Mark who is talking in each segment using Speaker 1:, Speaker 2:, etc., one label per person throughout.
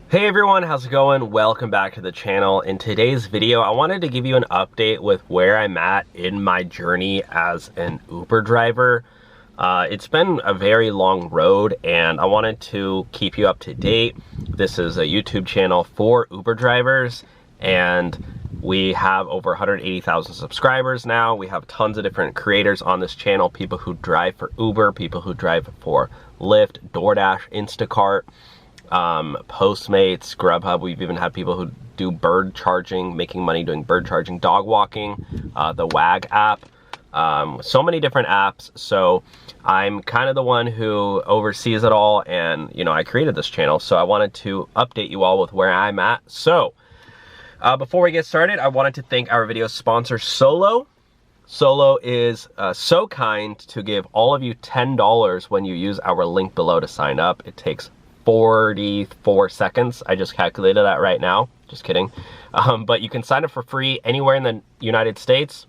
Speaker 1: Hey everyone, how's it going? Welcome back to the channel. In today's video, I wanted to give you an update with where I'm at in my journey as an Uber driver. It's been a very long road and I wanted to keep you up to date. This is a YouTube channel for Uber drivers and we have over 180,000 subscribers now. We have tons of different creators on this channel, people who drive for Uber, people who drive for Lyft, DoorDash, Instacart, Postmates, Grubhub. We've even had people who do bird charging, making money doing bird charging, dog walking, the WAG app, so many different apps. So I'm kind of the one who oversees it all, and you know, I created this channel, so I wanted to update you all with where I'm at. So before we get started, I wanted to thank our video sponsor, Solo. Solo is so kind to give all of you $10 when you use our link below to sign up. It takes 44 seconds. I just calculated that right now. Just kidding. But you can sign up for free anywhere in the United States.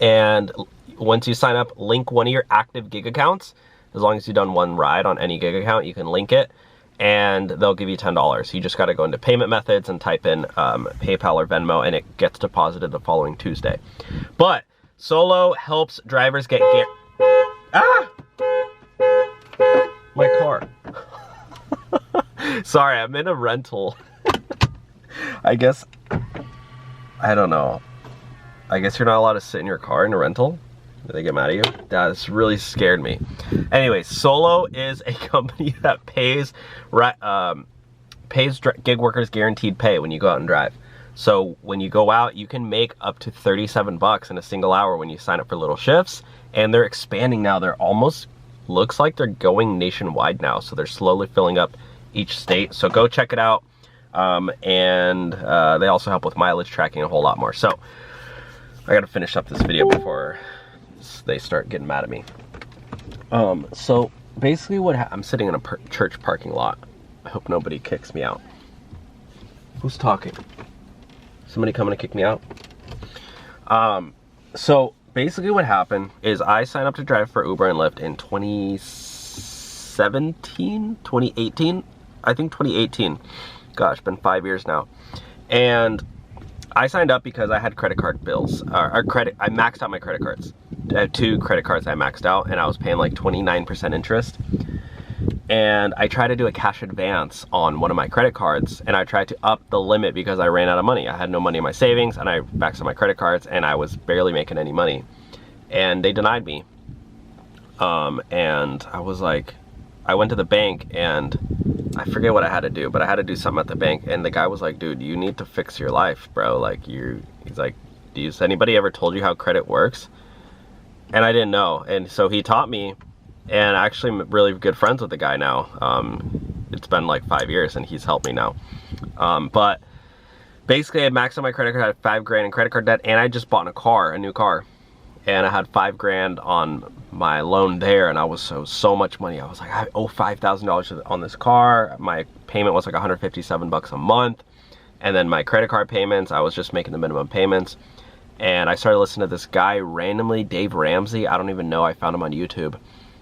Speaker 1: And once you sign up, link one of your active gig accounts. As long as you've done one ride on any gig account, you can link it and they'll give you $10. You just got to go into payment methods and type in PayPal or Venmo and it gets deposited the following Tuesday. But Solo helps drivers get my car. Sorry, I'm in a rental. I guess, I don't know. I guess you're not allowed to sit in your car in a rental? Did they get mad at you? That's really scared me. Anyway, Solo is a company that pays gig workers guaranteed pay when you go out and drive. So when you go out, you can make up to 37 bucks in a single hour when you sign up for little shifts. And they're expanding now. They're almost, looks like they're going nationwide now. So they're slowly filling up each state. So go check it out. And they also help with mileage tracking and a whole lot more. So I gotta finish up this video before they start getting mad at me. So basically I'm sitting in a church parking lot. I hope nobody kicks me out. Who's talking? Somebody coming to kick me out? So basically what happened is I signed up to drive for Uber and Lyft in 2018, I think 2018. Gosh, been 5 years now. And I signed up because I had credit card bills, I maxed out my credit cards. I had 2 credit cards I maxed out and I was paying like 29% interest. And I tried to do a cash advance on one of my credit cards and I tried to up the limit because I ran out of money. I had no money in my savings and I maxed out my credit cards and I was barely making any money. And they denied me. And I was like, I went to the bank and I forget what I had to do, but I had to do something at the bank. And the guy was like, dude, you need to fix your life, bro. Like he's like, has anybody ever told you how credit works? And I didn't know. And so he taught me. And actually I'm really good friends with the guy now. It's been like 5 years and he's helped me now. But basically I maxed out my credit card, I had 5 grand in credit card debt, and I just bought a new car. And I had 5 grand on my loan there, and I was so much money. I was like, I owe $5,000 on this car. My payment was like 157 bucks a month. And then my credit card payments, I was just making the minimum payments. And I started listening to this guy randomly, Dave Ramsey. I don't even know, I found him on YouTube.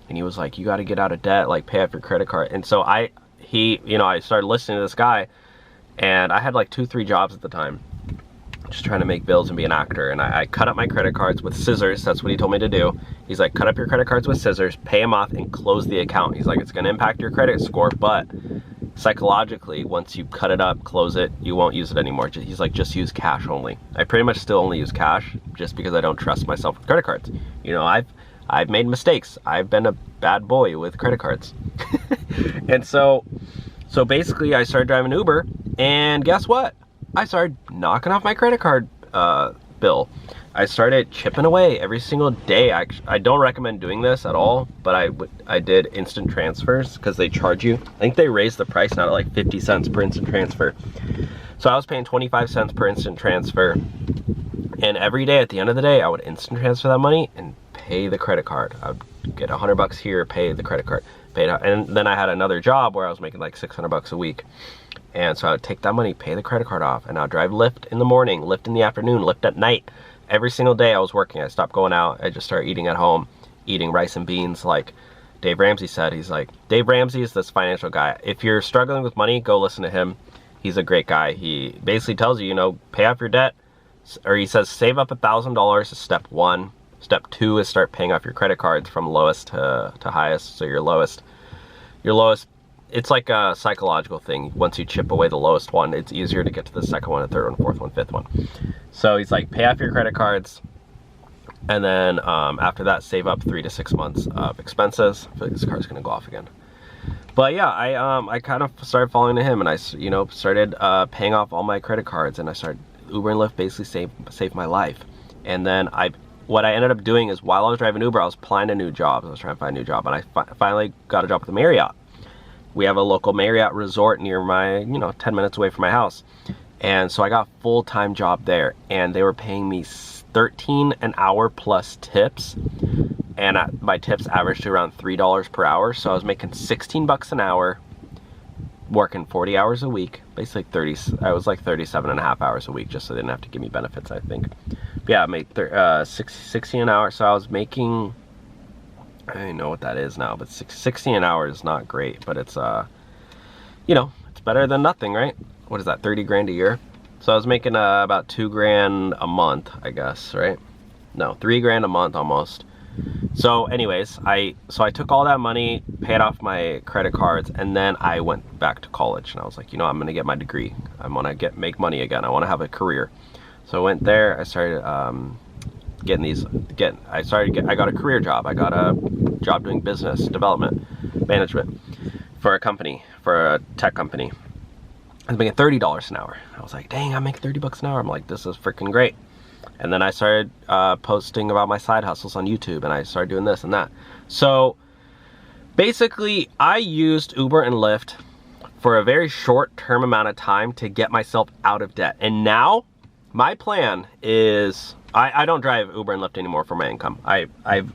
Speaker 1: And he was like, you got to get out of debt, like pay off your credit card. And so I started listening to this guy, and I had like 2-3 jobs at the time, just trying to make bills and be an actor. And I cut up my credit cards with scissors. That's what he told me to do. He's like, cut up your credit cards with scissors, pay them off, and close the account. He's like, it's going to impact your credit score, but psychologically, once you cut it up, close it, you won't use it anymore. He's like, just use cash only. I pretty much still only use cash just because I don't trust myself with credit cards. You know, I've made mistakes. I've been a bad boy with credit cards. And so basically I started driving Uber, and guess what? I started knocking off my credit card bill. I started chipping away every single day. I don't recommend doing this at all, but I did instant transfers because they charge you. I think they raised the price now to like 50 cents per instant transfer. So I was paying 25 cents per instant transfer. And every day at the end of the day, I would instant transfer that money and pay the credit card. I would get 100 bucks here, pay the credit card, pay it out. And then I had another job where I was making like 600 bucks a week. And so I would take that money, pay the credit card off, and I'd drive Lyft in the morning, Lyft in the afternoon, Lyft at night. Every single day I was working. I stopped going out. I just started eating at home, eating rice and beans like Dave Ramsey said. He's like, Dave Ramsey is this financial guy. If you're struggling with money, go listen to him. He's a great guy. He basically tells you, you know, pay off your debt, or he says save up $1,000 is step 1. Step 2 is start paying off your credit cards from lowest to highest. So your lowest, it's like a psychological thing. Once you chip away the lowest one, it's easier to get to the second one, the third one, fourth one, fifth one. So he's like, pay off your credit cards, and then after that, save up 3 to 6 months of expenses. I feel like this car's gonna go off again. But yeah, I kind of started following to him, and I, you know, started paying off all my credit cards, and I started Uber and Lyft basically saved my life. And then what I ended up doing is, while I was driving Uber, I was applying to new jobs. I was trying to find a new job, and I finally got a job with the Marriott. We have a local Marriott resort near my, you know, 10 minutes away from my house. And so I got a full-time job there, and they were paying me $13 an hour plus tips. And my tips averaged to around $3 per hour. So I was making 16 bucks an hour, working 40 hours a week, basically 30, I was like 37 and a half hours a week, just so they didn't have to give me benefits, I think. But yeah, I made 16 an hour. So I was making, I don't even know what that is now, but 60 an hour is not great, but it's, you know, it's better than nothing, right? What is that, 30 grand a year? So I was making about 2 grand a month, I guess, right? No, 3 grand a month almost. So anyways, I took all that money, paid off my credit cards, and then I went back to college, and I was like, you know, I'm gonna get my degree. I wanna make money again. I wanna have a career. So I went there, I started I got a career job. I got a job doing business development management for a company, for a tech company. I was making $30 an hour. I was like, dang, I make 30 bucks an hour. I'm like, this is freaking great. And then I started posting about my side hustles on YouTube, and I started doing this and that. So basically, I used Uber and Lyft for a very short term amount of time to get myself out of debt. And now my plan is, I don't drive Uber and Lyft anymore for my income. I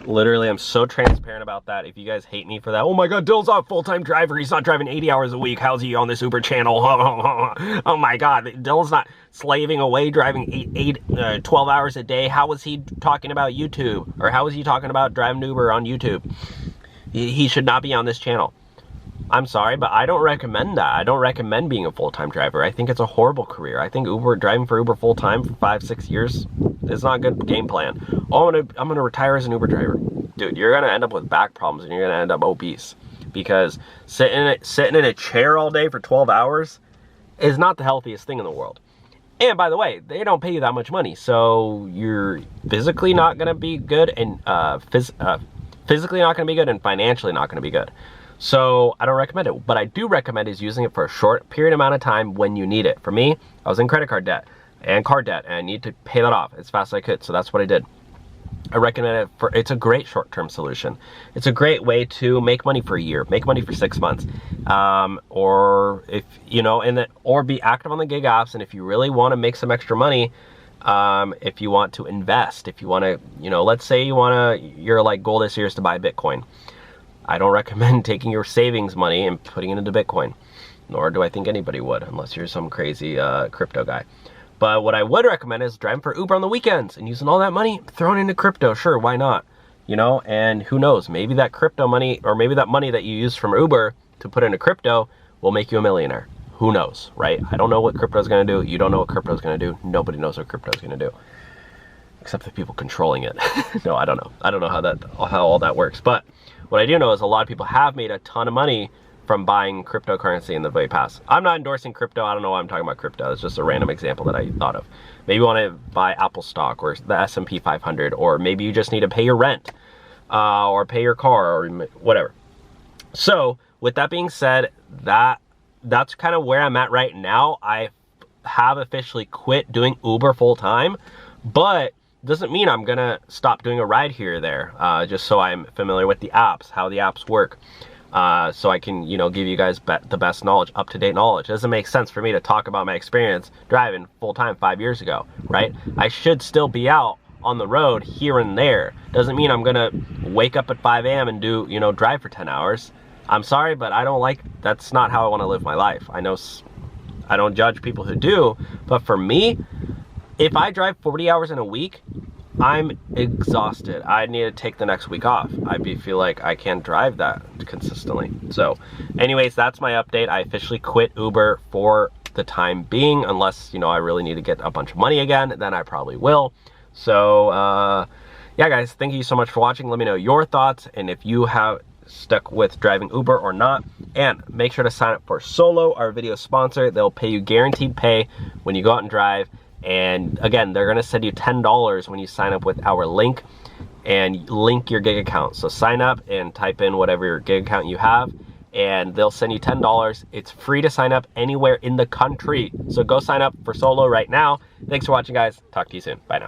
Speaker 1: literally am so transparent about that. If you guys hate me for that, oh my God, Dill's not a full-time driver. He's not driving 80 hours a week. How's he on this Uber channel? Oh my God, Dill's not slaving away driving 12 hours a day. How was he talking about YouTube? Or how was he talking about driving Uber on YouTube? He should not be on this channel. I'm sorry, but I don't recommend that. I don't recommend being a full-time driver. I think it's a horrible career. I think driving for Uber full-time for 5-6 years is not a good game plan. Oh, I'm gonna retire as an Uber driver. Dude, you're gonna end up with back problems, and you're gonna end up obese, because sitting in a chair all day for 12 hours is not the healthiest thing in the world. And by the way, they don't pay you that much money, so you're physically not gonna be good, and physically not gonna be good, and financially not gonna be good. So I don't recommend it. But I do recommend is using it for a short period amount of time when you need it. For me, I was in credit card debt and car debt, and I need to pay that off as fast as I could. So that's what I did. I recommend it it's a great short-term solution. It's a great way to make money for a year, make money for 6 months, or if you know, or be active on the gig apps. And if you really want to make some extra money, if you want to invest, if you want to, you know, let's say your like goal this year is to buy Bitcoin. I don't recommend taking your savings money and putting it into Bitcoin, nor do I think anybody would, unless you're some crazy crypto guy. But what I would recommend is driving for Uber on the weekends and using all that money, throwing into crypto. Sure, why not? You know, and who knows, maybe that crypto money, or maybe that money that you use from Uber to put into crypto will make you a millionaire. Who knows, right? I don't know what crypto is going to do. You don't know what crypto is going to do. Nobody knows what crypto is going to do, except the people controlling it. No, I don't know. I don't know how all that works. But what I do know is a lot of people have made a ton of money from buying cryptocurrency in the way past. I'm not endorsing crypto. I don't know why I'm talking about crypto. It's just a random example that I thought of. Maybe you want to buy Apple stock or the S&P 500, or maybe you just need to pay your rent or pay your car or whatever. So with that being said, that's kind of where I'm at right now. I have officially quit doing Uber full time, but doesn't mean I'm gonna stop doing a ride here or there, just so I'm familiar with the apps, how the apps work, so I can, you know, give you guys the best knowledge, up-to-date knowledge. It doesn't make sense for me to talk about my experience driving full-time 5 years ago, right? I should still be out on the road here and there. Doesn't mean I'm gonna wake up at 5 a.m. and do, you know, drive for 10 hours. I'm sorry, but that's not how I want to live my life. I know I don't judge people who do, but for me, if I drive 40 hours in a week, I'm exhausted. I need to take the next week off. feel like I can't drive that consistently. So anyways, that's my update. I officially quit Uber for the time being, unless, you know, I really need to get a bunch of money again, then I probably will. So yeah guys, thank you so much for watching. Let me know your thoughts and if you have stuck with driving Uber or not, and make sure to sign up for Solo, our video sponsor. They'll pay you guaranteed pay when you go out and drive, and again, they're gonna send you $10 when you sign up with our link and link your gig account. So sign up and type in whatever your gig account you have, and they'll send you $10. It's free to sign up anywhere in the country. So go sign up for Solo right now. Thanks for watching guys. Talk to you soon. Bye now.